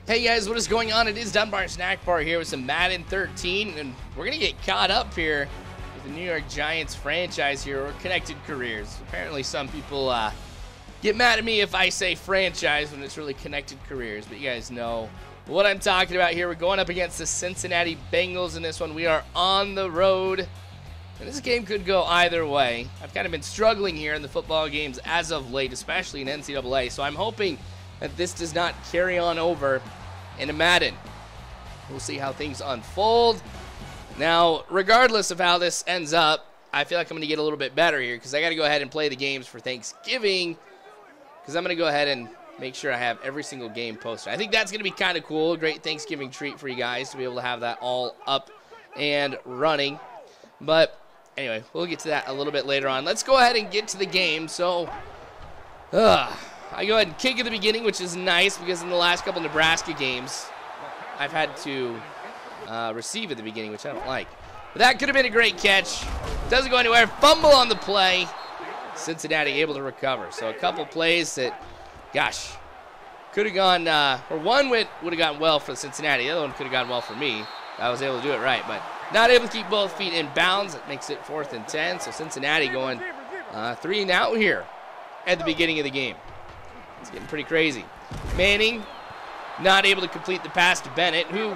Hey guys, what is going on? It is Dunbar Snackbar here with some Madden 13, and we're going to get caught up here with the New York Giants franchise here, or Connected Careers. Apparently some people get mad at me if I say franchise when it's really Connected Careers, but you guys know what I'm talking about here. We're going up against the Cincinnati Bengals in this one. We are on the road, and this game could go either way. I've kind of been struggling here in the football games as of late, especially in NCAA, so I'm hoping that this does not carry on over into Madden. We'll see how things unfold. Now, regardless of how this ends up, I feel like I'm going to get a little bit better here because I got to go ahead and play the games for Thanksgiving, because I'm going to go ahead and make sure I have every single game posted. I think that's going to be kind of cool. A great Thanksgiving treat for you guys to be able to have that all up and running. But anyway, we'll get to that a little bit later on. Let's go ahead and get to the game. So, I go ahead and kick at the beginning, which is nice because in the last couple Nebraska games, I've had to receive at the beginning, which I don't like. But that could have been a great catch. Doesn't go anywhere. Fumble on the play. Cincinnati able to recover. So a couple plays that, gosh, could have gone, or one would have gone well for Cincinnati. The other one could have gone well for me. I was able to do it right, but not able to keep both feet in bounds. It makes it 4th and 10. So Cincinnati going 3 and out here at the beginning of the game. It's getting pretty crazy. Manning not able to complete the pass to Bennett, who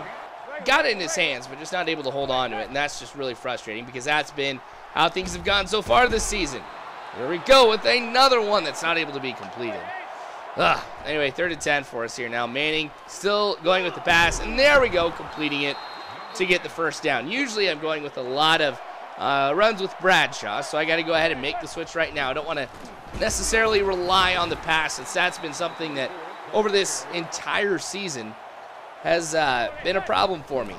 got it in his hands, but just not able to hold on to it. And that's just really frustrating because that's been how things have gone so far this season. Here we go with another one that's not able to be completed. Anyway, 3rd and 10 for us here now. Manning still going with the pass, and there we go, completing it to get the first down. Usually I'm going with a lot of runs with Bradshaw, so I got to go ahead and make the switch right now. I don't want to necessarily rely on the pass, since that's been something that over this entire season has been a problem for me.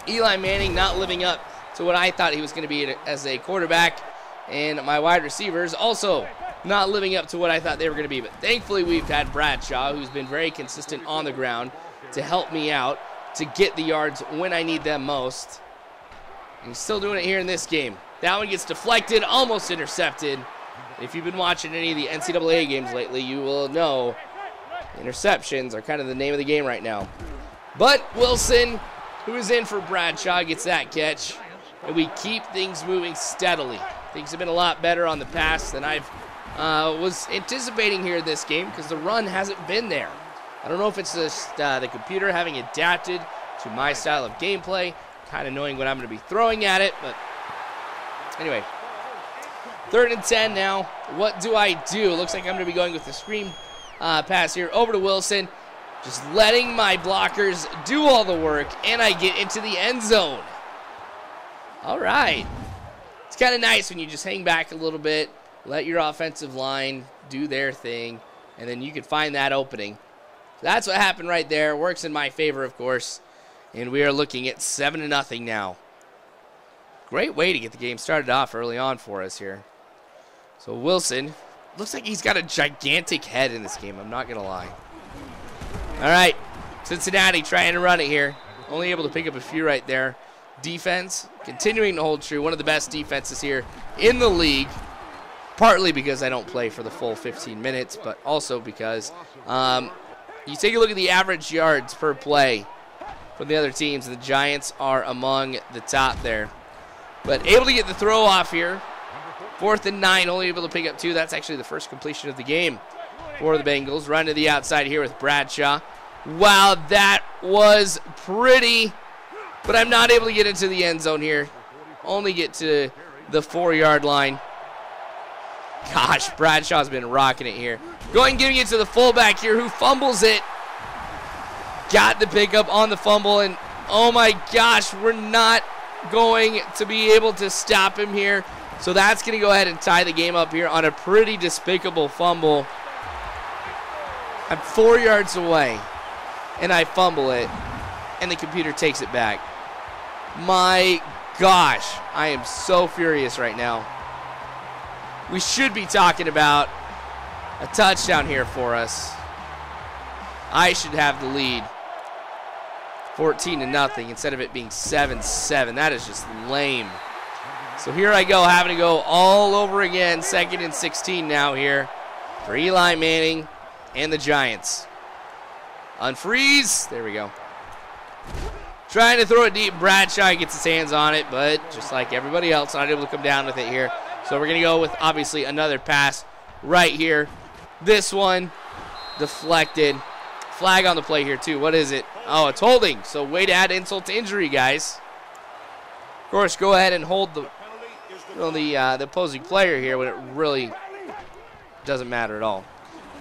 Eli Manning not living up to what I thought he was going to be as a quarterback, and my wide receivers also not living up to what I thought they were going to be. But thankfully we've had Bradshaw, who's been very consistent on the ground, to help me out, to get the yards when I need them most. And he's still doing it here in this game. That one gets deflected, almost intercepted. If you've been watching any of the NCAA games lately, you will know interceptions are kind of the name of the game right now. But Wilson, who is in for Bradshaw, gets that catch. And we keep things moving steadily. Things have been a lot better on the pass than I was anticipating here in this game, because the run hasn't been there. I don't know if it's just the computer having adapted to my style of gameplay, kind of knowing what I'm going to be throwing at it. But anyway, 3rd and 10 now. What do I do? Looks like I'm going to be going with the screen pass here over to Wilson. Just letting my blockers do all the work, and I get into the end zone. All right. It's kind of nice when you just hang back a little bit, let your offensive line do their thing, and then you can find that opening. So that's what happened right there. Works in my favor, of course. And we are looking at 7-0 now. Great way to get the game started off early on for us here. So Wilson, looks like he's got a gigantic head in this game, I'm not going to lie. All right, Cincinnati trying to run it here. Only able to pick up a few right there. Defense continuing to hold true. One of the best defenses here in the league. Partly because I don't play for the full 15 minutes, but also because you take a look at the average yards per play from the other teams. The Giants are among the top there. But able to get the throw off here. 4th and 9, only able to pick up 2. That's actually the first completion of the game for the Bengals. Run to the outside here with Bradshaw. Wow, that was pretty, but I'm not able to get into the end zone here. Only get to the 4-yard line. Gosh, Bradshaw's been rocking it here. Going, giving it to the fullback here, who fumbles it. Got the pickup on the fumble, and oh my gosh, we're not going to be able to stop him here. So that's going to go ahead and tie the game up here on a pretty despicable fumble. I'm 4 yards away, and I fumble it, and the computer takes it back. My gosh, I am so furious right now. We should be talking about a touchdown here for us. I should have the lead. 14-0 instead of it being 7-7. That is just lame. So here I go, having to go all over again. 2nd and 16 now here for Eli Manning and the Giants. Unfreeze. There we go. Trying to throw it deep. Bradshaw gets his hands on it, but just like everybody else, not able to come down with it here. So we're going to go with, obviously, another pass right here. This one deflected. Flag on the play here, too. What is it? Oh, it's holding. So way to add insult to injury, guys. Of course, go ahead and hold the opposing player here when it really doesn't matter at all.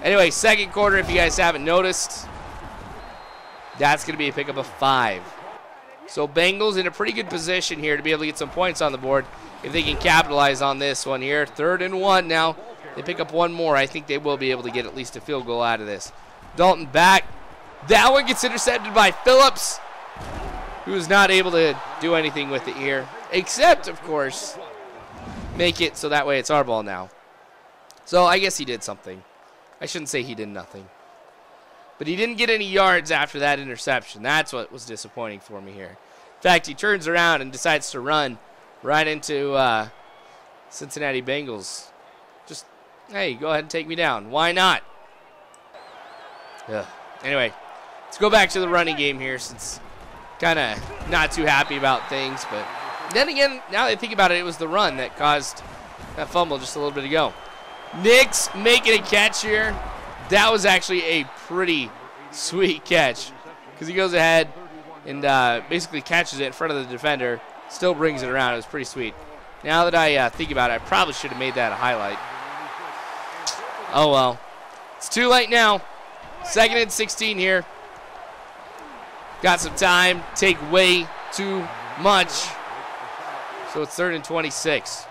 Anyway, second quarter, if you guys haven't noticed, that's going to be a pickup of 5. So Bengals in a pretty good position here to be able to get some points on the board if they can capitalize on this one here. 3rd and 1 now. They pick up one more. I think they will be able to get at least a field goal out of this. Dalton back. That one gets intercepted by Phillips, who is not able to do anything with it here, except, of course, make it so that way it's our ball now. So I guess he did something. I shouldn't say he did nothing. But he didn't get any yards after that interception. That's what was disappointing for me here. In fact, he turns around and decides to run right into Cincinnati Bengals. Just, hey, go ahead and take me down. Why not? Ugh. Anyway, let's go back to the running game here since kind of not too happy about things. But then again, now that I think about it, it was the run that caused that fumble just a little bit ago. Nix making a catch here. That was actually a pretty sweet catch because he goes ahead and basically catches it in front of the defender, still brings it around. It was pretty sweet. Now that I think about it, I probably should have made that a highlight. Oh, well. It's too late now. 2nd and 16 here. Got some time. Take way too much. So it's 3rd and 26.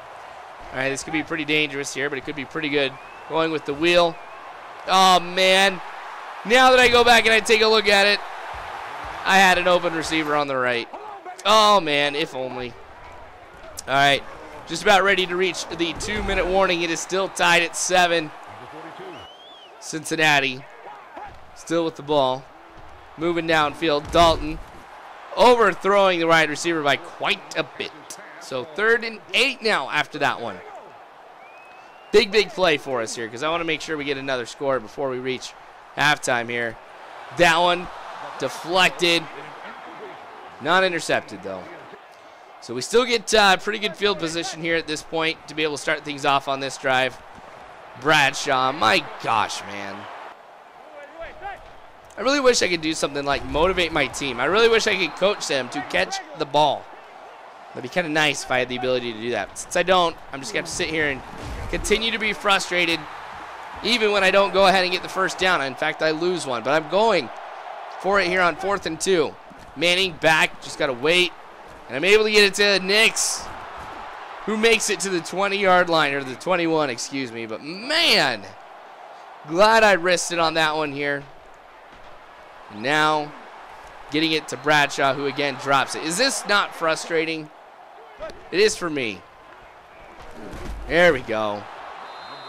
All right, this could be pretty dangerous here, but it could be pretty good. Going with the wheel. Oh, man. Now that I go back and I take a look at it, I had an open receiver on the right. Oh, man, if only. All right, just about ready to reach the 2-minute warning. It is still tied at 7. Cincinnati still with the ball. Moving downfield. Dalton overthrowing the wide receiver by quite a bit. So 3rd and 8 now after that one. Big play for us here because I want to make sure we get another score before we reach halftime here. That one deflected. Not intercepted, though. So we still get pretty good field position here at this point to be able to start things off on this drive. Bradshaw, my gosh, man. I really wish I could do something like motivate my team. I really wish I could coach them to catch the ball. That'd be kind of nice if I had the ability to do that. But since I don't, I'm just going to have to sit here and continue to be frustrated even when I don't go ahead and get the first down. In fact, I lose one. But I'm going for it here on 4th and 2. Manning back, just got to wait. And I'm able to get it to Nix, who makes it to the 20-yard line, or the 21, excuse me. But, man, glad I risked it on that one here. And now getting it to Bradshaw, who again drops it. Is this not frustrating? It is for me. There we go.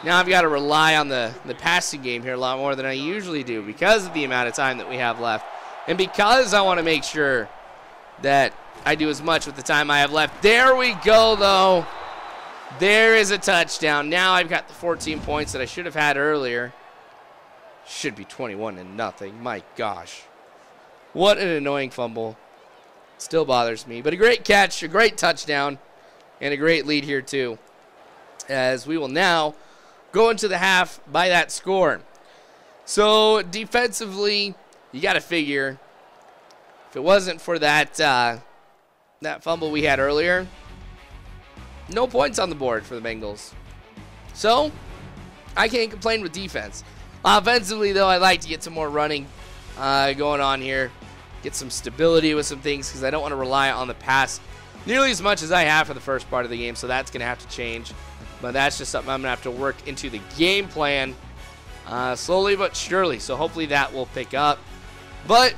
Now I've got to rely on the passing game here a lot more than I usually do because of the amount of time that we have left. And because I want to make sure that I do as much with the time I have left. There we go, though. There is a touchdown. Now I've got the 14 points that I should have had earlier. Should be 21-0. My gosh. What an annoying fumble. Still bothers me. But a great catch, a great touchdown, and a great lead here too. As we will now go into the half by that score. So defensively, you got to figure if it wasn't for that that fumble we had earlier, no points on the board for the Bengals. So I can't complain with defense. Offensively, though, I'd like to get some more running going on here. Get some stability with some things because I don't want to rely on the pass nearly as much as I have for the first part of the game, so that's going to have to change. But that's just something I'm going to have to work into the game plan slowly but surely, so hopefully that will pick up. But,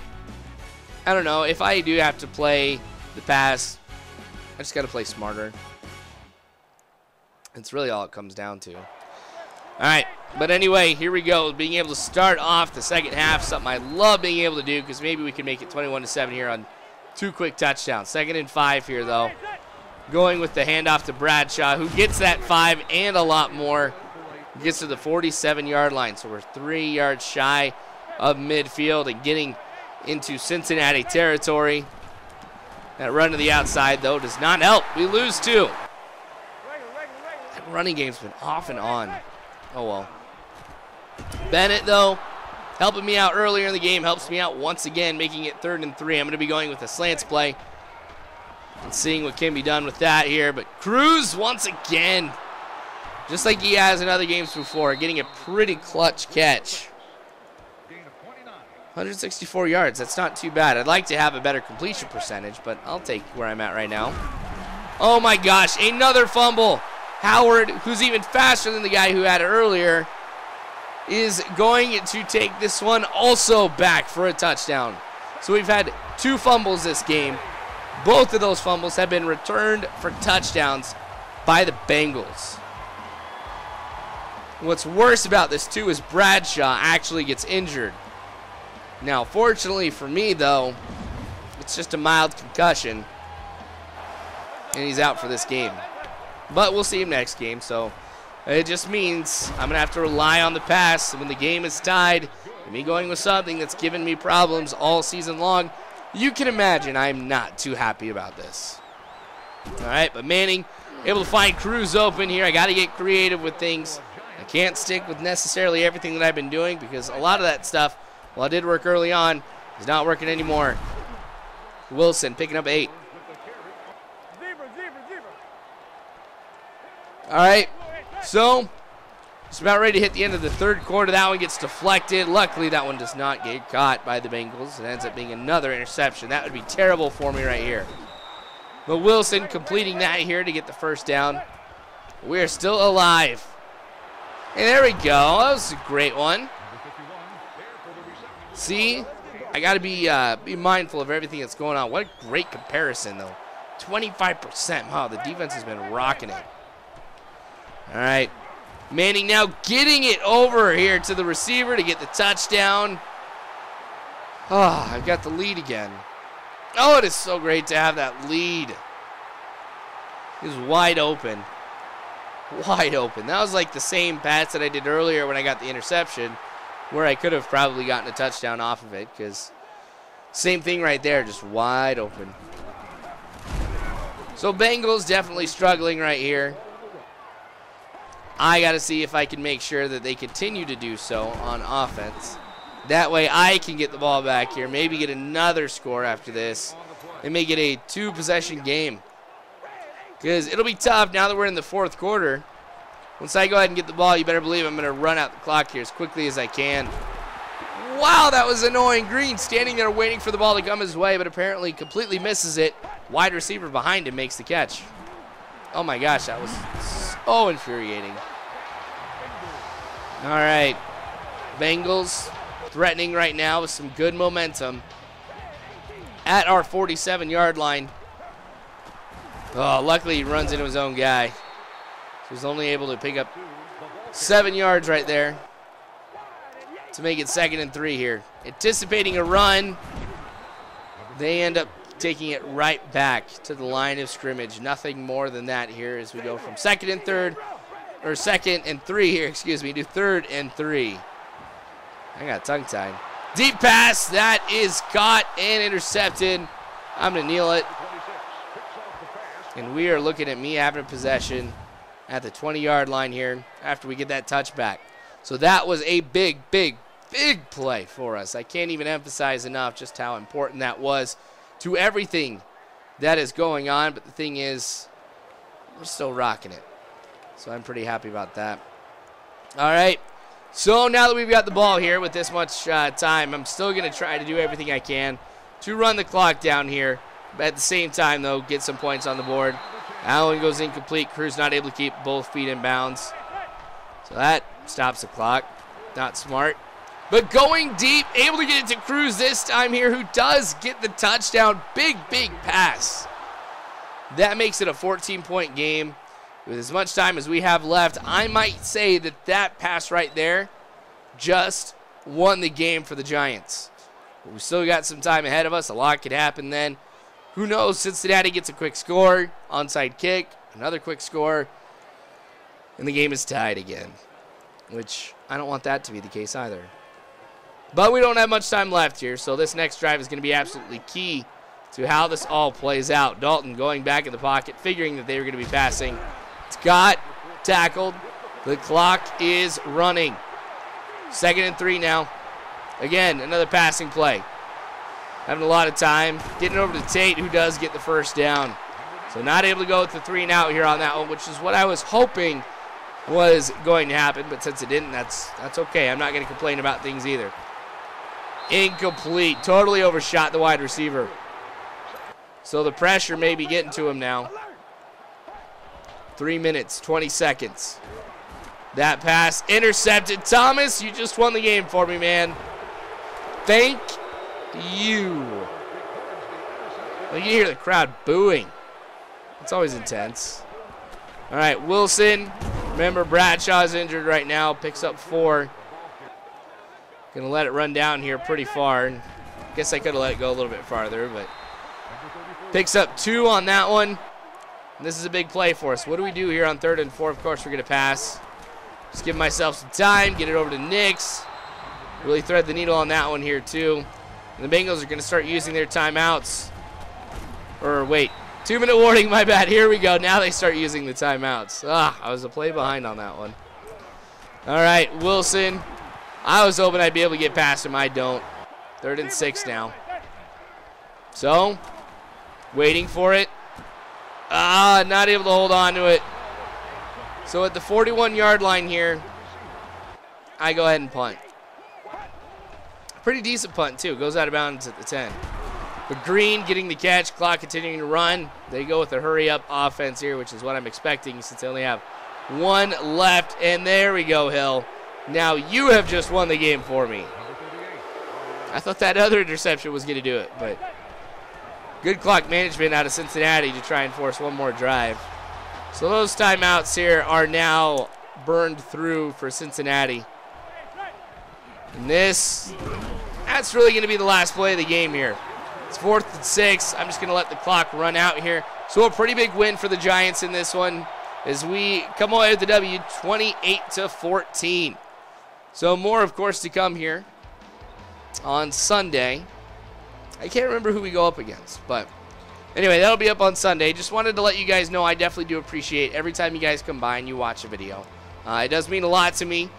I don't know, if I do have to play the pass, I just got to play smarter. That's really all it comes down to. All right, but anyway, here we go. Being able to start off the second half, something I love being able to do because maybe we can make it 21-7 here on 2 quick touchdowns. 2nd and 5 here, though. Going with the handoff to Bradshaw, who gets that 5 and a lot more. Gets to the 47-yard line, so we're 3 yards shy of midfield and getting into Cincinnati territory. That run to the outside, though, does not help. We lose 2. That running game's been off and on. Oh, well. Bennett, though, helping me out earlier in the game, helps me out once again, making it 3rd and 3. I'm going to be going with a slants play and seeing what can be done with that here. But Cruz, once again, just like he has in other games before, getting a pretty clutch catch. 164 yards, that's not too bad. I'd like to have a better completion percentage, but I'll take where I'm at right now. Oh my gosh, another fumble. Howard, who's even faster than the guy who had it earlier, is going to take this one also back for a touchdown. So we've had 2 fumbles this game. Both of those fumbles have been returned for touchdowns by the Bengals. What's worse about this, too, is Bradshaw actually gets injured. Now, fortunately for me, though, it's just a mild concussion, and he's out for this game. But we'll see him next game, so it just means I'm going to have to rely on the pass. When the game is tied, and me going with something that's given me problems all season long, you can imagine I'm not too happy about this. All right, but Manning able to find Cruz open here. I got to get creative with things. I can't stick with necessarily everything that I've been doing because a lot of that stuff, well, it did work early on, is not working anymore. Wilson picking up 8. All right, so it's about ready to hit the end of the 3rd quarter. That one gets deflected. Luckily, that one does not get caught by the Bengals. It ends up being another interception. That would be terrible for me right here. But Wilson completing that here to get the 1st down. We are still alive. And there we go. That was a great one. See, I got to be mindful of everything that's going on. What a great comparison, though. 25%. Wow, the defense has been rocking it. All right. Manning now getting it over here to the receiver to get the touchdown. Oh, I've got the lead again. Oh, it is so great to have that lead. He's wide open. Wide open. That was like the same pass that I did earlier when I got the interception, where I could have probably gotten a touchdown off of it, because same thing right there, just wide open. So Bengals definitely struggling right here. I got to see if I can make sure that they continue to do so on offense. That way I can get the ball back here, maybe get another score after this, and make it a 2-possession game. Because it'll be tough now that we're in the 4th quarter. Once I go ahead and get the ball, you better believe I'm going to run out the clock here as quickly as I can. Wow, that was annoying. Green standing there waiting for the ball to come his way, but apparently completely misses it. Wide receiver behind him makes the catch. Oh my gosh, that was so infuriating. All right, Bengals threatening right now with some good momentum at our 47-yard line. Oh, luckily he runs into his own guy. So he's only able to pick up 7 yards right there to make it 2nd and 3 here. Anticipating a run, they end up taking it right back to the line of scrimmage. Nothing more than that here as we go from 2nd and 3 here, excuse me, to 3rd and 3. I got tongue-tied. Deep pass, that is caught and intercepted. I'm going to kneel it. And we are looking at me having possession at the 20-yard line here after we get that touchback. So that was a big, big, big play for us. I can't even emphasize enough just how important that was to everything that is going on. But the thing is, we're still rocking it. So I'm pretty happy about that. All right. So now that we've got the ball here with this much time, I'm still going to try to do everything I can to run the clock down here. But at the same time, though, get some points on the board. Allen goes incomplete. Cruz not able to keep both feet in bounds. So that stops the clock. Not smart. But going deep, able to get it to Cruz this time here, who does get the touchdown. Big, big pass. That makes it a 14-point game. With as much time as we have left, I might say that that pass right there just won the game for the Giants. But we still got some time ahead of us. A lot could happen then. Who knows? Cincinnati gets a quick score, onside kick, another quick score, and the game is tied again, which I don't want that to be the case either. But we don't have much time left here, so this next drive is going to be absolutely key to how this all plays out. Dalton going back in the pocket, figuring that they were going to be passing. Scott tackled. The clock is running. 2nd and 3 now. Again, another passing play. Having a lot of time. Getting over to Tate, who does get the first down. So not able to go with the 3 and out here on that one, which is what I was hoping was going to happen. But since it didn't, that's okay. I'm not going to complain about things either. Incomplete. Totally overshot the wide receiver. So the pressure may be getting to him now. 3 minutes, 20 seconds. That pass intercepted. Thomas, you just won the game for me, man. Thank you. Well, you hear the crowd booing. It's always intense. All right, Wilson. Remember, Bradshaw's injured right now. Picks up 4. Gonna let it run down here pretty far. Guess I could have let it go a little bit farther, but picks up 2 on that one. And this is a big play for us. What do we do here on 3rd and 4? Of course, we're gonna pass. Just give myself some time, get it over to Nix. Really thread the needle on that one here too. And the Bengals are gonna start using their timeouts. Or wait, 2-minute warning, my bad. Here we go. Now they start using the timeouts. I was a play behind on that one. All right, Wilson. I was hoping I'd be able to get past him. I don't. 3rd and 6 now. So, waiting for it. Not able to hold on to it. So at the 41-yard line here, I go ahead and punt. Pretty decent punt, too. Goes out of bounds at the 10. But Green getting the catch, clock continuing to run. They go with a hurry-up offense here, which is what I'm expecting since they only have 1 left. And there we go, Hill. Now you have just won the game for me. I thought that other interception was going to do it, but good clock management out of Cincinnati to try and force one more drive. So those timeouts here are now burned through for Cincinnati. And that's really going to be the last play of the game here. It's 4th and 6. I'm just going to let the clock run out here. So a pretty big win for the Giants in this one as we come away with the W, 28-14. So more, of course, to come here on Sunday. I can't remember who we go up against, but anyway, that'll be up on Sunday. Just wanted to let you guys know I definitely do appreciate every time you guys come by and you watch a video. It does mean a lot to me,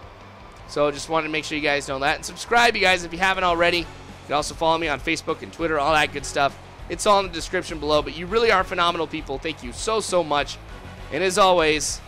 so just wanted to make sure you guys know that. And subscribe, you guys, if you haven't already. You can also follow me on Facebook and Twitter, all that good stuff. It's all in the description below, but you really are phenomenal people. Thank you so, so much. And as always,